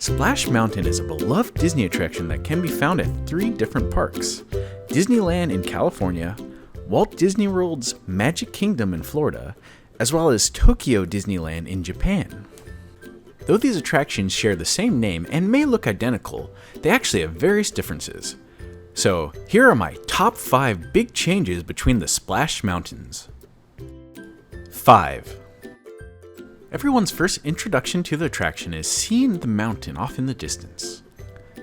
Splash Mountain is a beloved Disney attraction that can be found at 3 different parks: Disneyland in California, Walt Disney World's Magic Kingdom in Florida, as well as Tokyo Disneyland in Japan. Though these attractions share the same name and may look identical, they actually have various differences. So here are my top 5 big changes between the Splash Mountains. 5. Everyone's first introduction to the attraction is seeing the mountain off in the distance.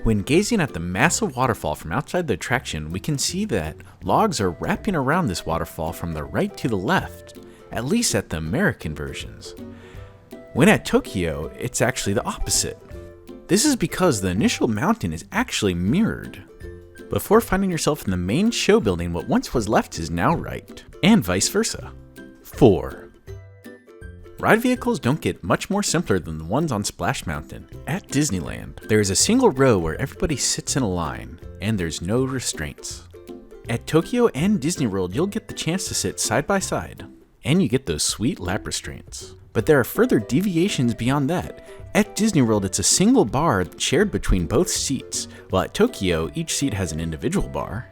When gazing at the massive waterfall from outside the attraction, we can see that logs are wrapping around this waterfall from the right to the left, at least at the American versions. When at Tokyo, it's actually the opposite. This is because the initial mountain is actually mirrored. Before finding yourself in the main show building, what once was left is now right, and vice versa. 4. Ride vehicles don't get much more simpler than the ones on Splash Mountain. At Disneyland, there is a single row where everybody sits in a line, and there's no restraints. At Tokyo and Disney World, you'll get the chance to sit side by side, and you get those sweet lap restraints. But there are further deviations beyond that. At Disney World, it's a single bar shared between both seats, while at Tokyo, each seat has an individual bar.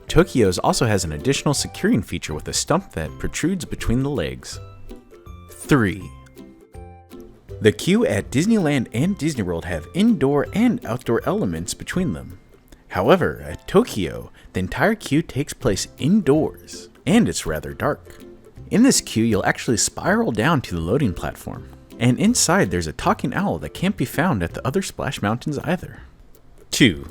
Tokyo's also has an additional securing feature with a stump that protrudes between the legs. 3. The queue at Disneyland and Disney World have indoor and outdoor elements between them. However, at Tokyo, the entire queue takes place indoors, and it's rather dark. In this queue, you'll actually spiral down to the loading platform, and inside there's a talking owl that can't be found at the other Splash Mountains either. 2.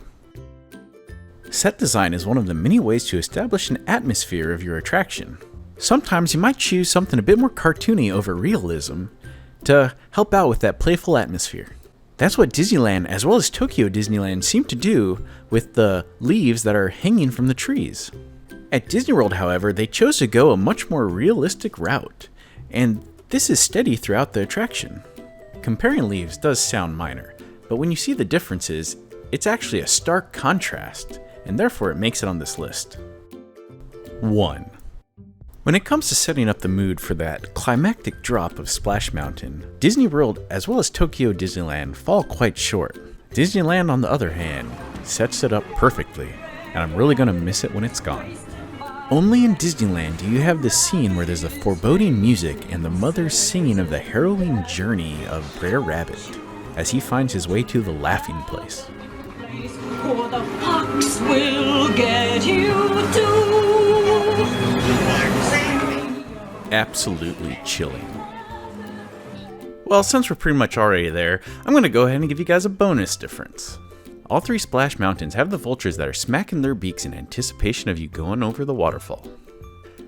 Set design is one of the many ways to establish an atmosphere of your attraction. Sometimes you might choose something a bit more cartoony over realism to help out with that playful atmosphere. That's what Disneyland as well as Tokyo Disneyland seem to do with the leaves that are hanging from the trees. At Disney World, however, they chose to go a much more realistic route, and this is steady throughout the attraction. Comparing leaves does sound minor, but when you see the differences, it's actually a stark contrast, and therefore it makes it on this list. 1. When it comes to setting up the mood for that climactic drop of Splash Mountain, Disney World as well as Tokyo Disneyland fall quite short. Disneyland, on the other hand, sets it up perfectly, and I'm really going to miss it when it's gone. Only in Disneyland do you have this scene where there's the foreboding music and the mother singing of the harrowing journey of Brer Rabbit as he finds his way to the laughing place. For the fox will get you too. Absolutely chilling. Well, since we're pretty much already there, I'm going to go ahead and give you guys a bonus difference. All 3 Splash Mountains have the vultures that are smacking their beaks in anticipation of you going over the waterfall.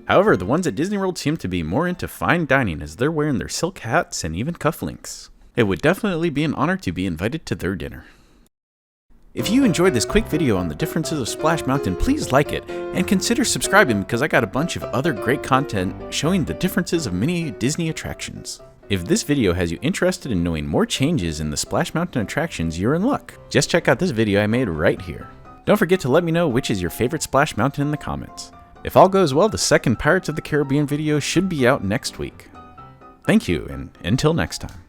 However, the ones at Disney World seem to be more into fine dining as they're wearing their silk hats and even cufflinks. It would definitely be an honor to be invited to their dinner. If you enjoyed this quick video on the differences of Splash Mountain, please like it and consider subscribing because I got a bunch of other great content showing the differences of many Disney attractions. If this video has you interested in knowing more changes in the Splash Mountain attractions, you're in luck. Just check out this video I made right here. Don't forget to let me know which is your favorite Splash Mountain in the comments. If all goes well, the second Pirates of the Caribbean video should be out next week. Thank you, and until next time.